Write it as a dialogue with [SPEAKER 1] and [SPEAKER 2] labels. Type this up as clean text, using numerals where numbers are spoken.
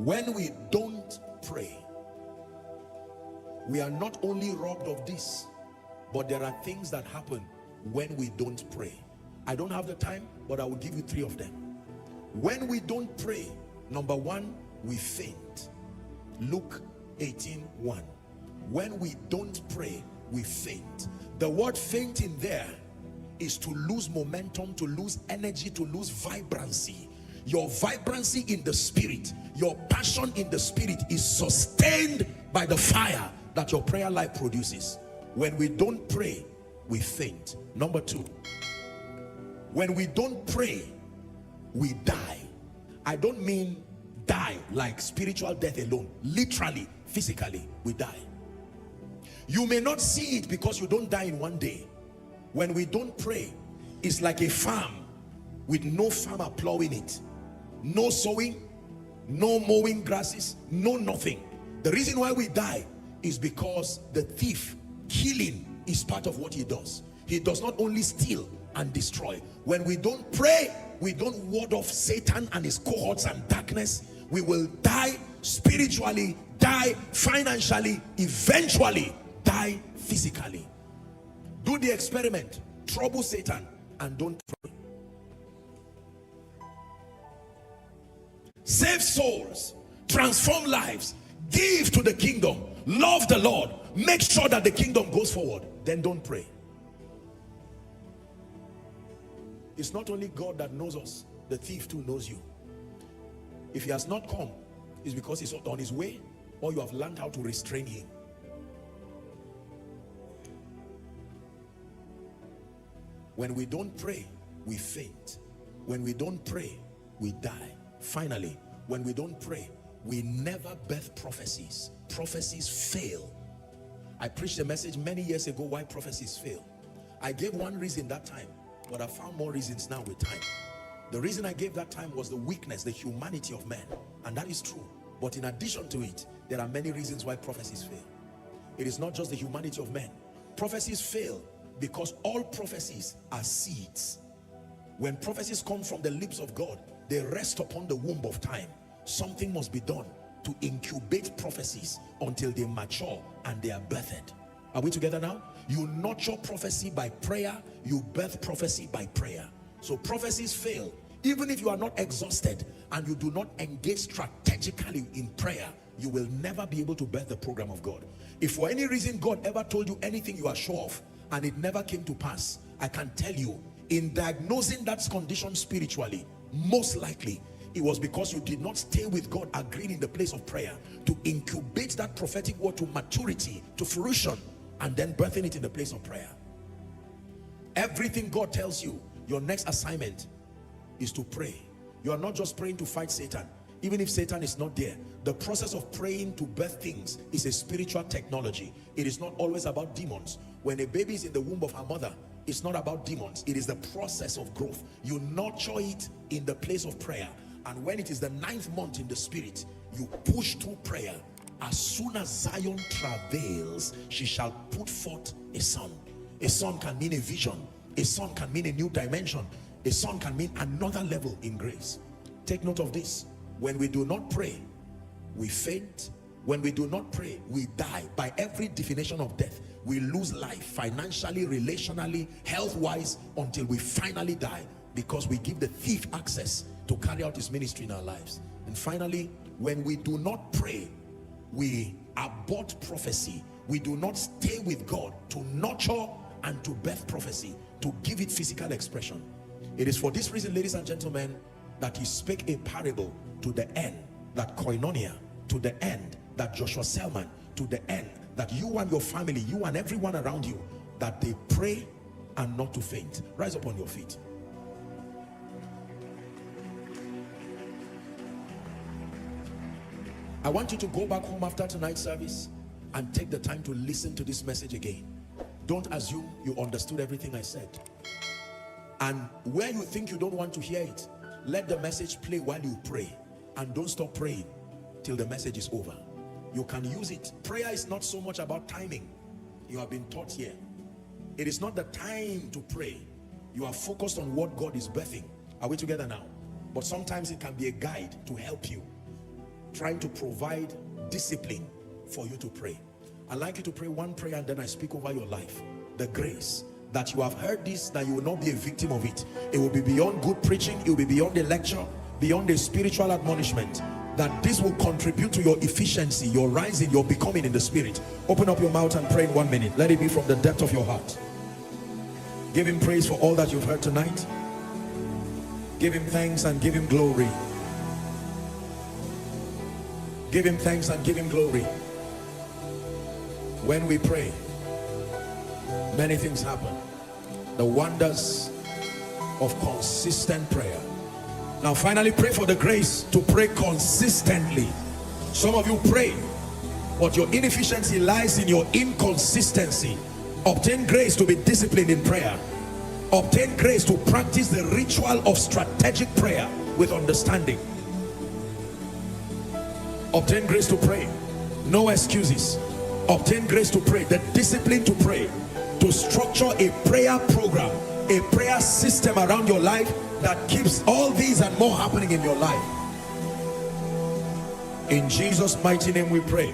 [SPEAKER 1] When we don't pray, we are not only robbed of this, but there are things that happen when we don't pray. I don't have the time, but I will give you 3 of them. When we don't pray, number 1, we faint. Luke 18:1. When we don't pray, we faint. The word fainting there is to lose momentum, to lose energy, to lose vibrancy. Your vibrancy in the spirit, your passion in the spirit is sustained by the fire that your prayer life produces. When we don't pray, we faint. Number 2, when we don't pray, we die. I don't mean die like spiritual death alone. Literally, physically, we die. You may not see it because you don't die in one day. When we don't pray, it's like a farm with no farmer plowing it. No sowing, no mowing grasses, no nothing. The reason why we die is because the thief, killing is part of what he does. He does not only steal and destroy. When we don't pray, we don't ward off Satan and his cohorts and darkness, we will die spiritually, die financially, eventually die physically. Do the experiment. Trouble Satan and don't pray. Save souls, transform lives, give to the kingdom, love the Lord, make sure that the kingdom goes forward, then don't pray. It's not only God that knows us, the thief too knows you. If he has not come, it's because he's on his way, or you have learned how to restrain him. When we don't pray, we faint. When we don't pray, we die. Finally, when we don't pray, we never birth prophecies. Prophecies fail. I preached a message many years ago why prophecies fail. I gave one reason that time, but I found more reasons now with time. The reason I gave that time was the weakness, the humanity of man, and that is true. But in addition to it, there are many reasons why prophecies fail. It is not just the humanity of man. Prophecies fail because all prophecies are seeds. When prophecies come from the lips of God, they rest upon the womb of time. Something must be done to incubate prophecies until they mature and they are birthed. Are we together now? You nurture prophecy by prayer, you birth prophecy by prayer. So prophecies fail. Even if you are not exhausted and you do not engage strategically in prayer, you will never be able to birth the program of God. If for any reason God ever told you anything you are sure of and it never came to pass, I can tell you, in diagnosing that condition spiritually, most likely it was because you did not stay with God, agreeing in the place of prayer to incubate that prophetic word to maturity, to fruition, and then birthing it in the place of prayer. Everything God tells you, your next assignment is to pray. You are not just praying to fight Satan. Even if Satan is not there, the process of praying to birth things is a spiritual technology. It is not always about demons. When a baby is in the womb of her mother, it's not about demons. It is the process of growth. You nurture it in the place of prayer. And when it is the 9th month in the spirit, you push through prayer. As soon as Zion travails, she shall put forth a son. A son can mean a vision. A son can mean a new dimension. A son can mean another level in grace. Take note of this. When we do not pray, we faint. When we do not pray, we die. By every definition of death, we lose life financially, relationally, health-wise, until we finally die, because we give the thief access to carry out his ministry in our lives. And finally, when we do not pray, we abort prophecy. We do not stay with God to nurture and to birth prophecy, to give it physical expression. It is for this reason, ladies and gentlemen, that he spake a parable to the end that koinonia, to the end that Joshua Selman, to the end that you and your family, you and everyone around you, that they pray and not to faint. Rise up on your feet. I want you to go back home after tonight's service and take the time to listen to this message again. Don't assume you understood everything I said. And where you think you don't want to hear it, let the message play while you pray, and don't stop praying till the message is over. You can use it. Prayer is not so much about timing. You have been taught here. It is not the time to pray. You are focused on what God is birthing. Are we together now? But sometimes it can be a guide to help you. trying to provide discipline for you to pray. I'd like you to pray one prayer and then I speak over your life. The grace that you have heard this, that you will not be a victim of it. It will be beyond good preaching. It will be beyond the lecture, beyond the spiritual admonishment. That this will contribute to your efficiency, your rising, your becoming in the spirit. Open up your mouth and pray in 1 minute. Let it be from the depth of your heart. Give him praise for all that you've heard tonight. Give him thanks and give him glory. Give him thanks and give him glory. When we pray, many things happen. The wonders of consistent prayer. Now finally, pray for the grace to pray consistently. Some of you pray, but your inefficiency lies in your inconsistency. Obtain grace to be disciplined in prayer. Obtain grace to practice the ritual of strategic prayer with understanding. Obtain grace to pray. No excuses. Obtain grace to pray. The discipline to pray. To structure a prayer program, a prayer system around your life that keeps all these and more happening in your life. In Jesus' mighty name we pray.